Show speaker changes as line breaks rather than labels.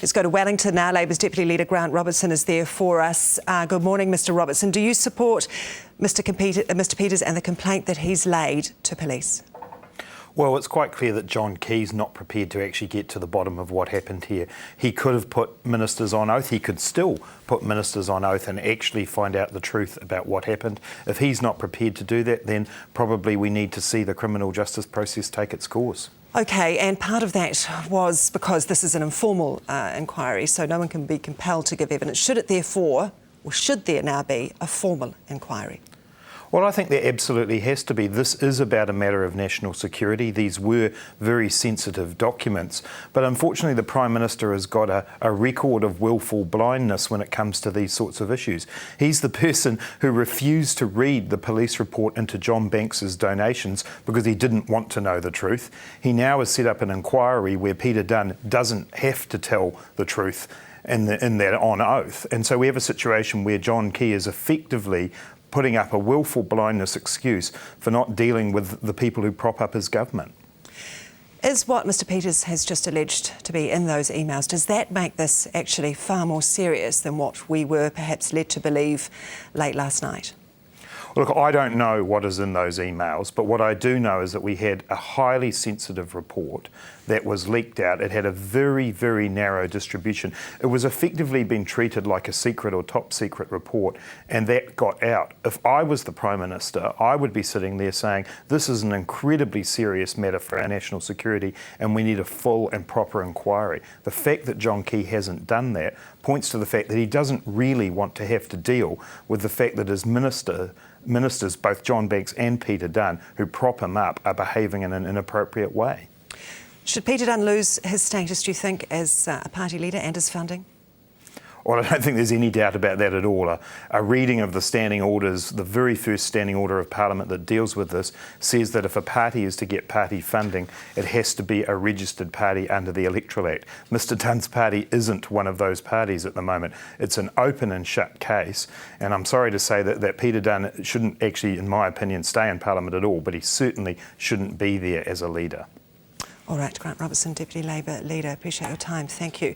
Let's go to Wellington now. Labour's Deputy Leader Grant Robertson is there for us. Good morning, Mr Robertson. Do you support Mr Peters and the complaint that he's laid to police?
Well, it's quite clear that John Key's not prepared to actually get to the bottom of what happened here. He could have put ministers on oath. He could still put ministers on oath and actually find out the truth about what happened. If he's not prepared to do that, then probably we need to see the criminal justice process take its course.
OK, and part of that was because this is an informal inquiry, so no one can be compelled to give evidence. Should it therefore, or should there now be, a formal inquiry?
Well, I think there absolutely has to be. This is about a matter of national security. These were very sensitive documents. But unfortunately, the Prime Minister has got a record of willful blindness when it comes to these sorts of issues. He's the person who refused to read the police report into John Banks's donations because he didn't want to know the truth. He now has set up an inquiry where Peter Dunne doesn't have to tell the truth in that on oath. And so we have a situation where John Key is effectively putting up a willful blindness excuse for not dealing with the people who prop up his government.
Is what Mr Peters has just alleged to be in those emails, does that make this actually far more serious than what we were perhaps led to believe late last night?
Look, I don't know what is in those emails, but what I do know is that we had a highly sensitive report that was leaked out. It had a very, very narrow distribution. It was effectively being treated like a secret or top secret report, and that got out. If I was the Prime Minister, I would be sitting there saying, this is an incredibly serious matter for our national security, and we need a full and proper inquiry. The fact that John Key hasn't done that points to the fact that he doesn't really want to have to deal with the fact that his ministers, both John Banks and Peter Dunne, who prop him up, are behaving in an inappropriate way.
Should Peter Dunne lose his status, do you think, as a party leader and his funding?
Well, I don't think there's any doubt about that at all. A reading of the standing orders, the very first standing order of Parliament that deals with this, says that if a party is to get party funding, it has to be a registered party under the Electoral Act. Mr Dunne's party isn't one of those parties at the moment. It's an open and shut case, and I'm sorry to say that Peter Dunne shouldn't actually, in my opinion, stay in Parliament at all, but he certainly shouldn't be there as a leader.
All right, Grant Robertson, Deputy Labour Leader, appreciate your time. Thank you.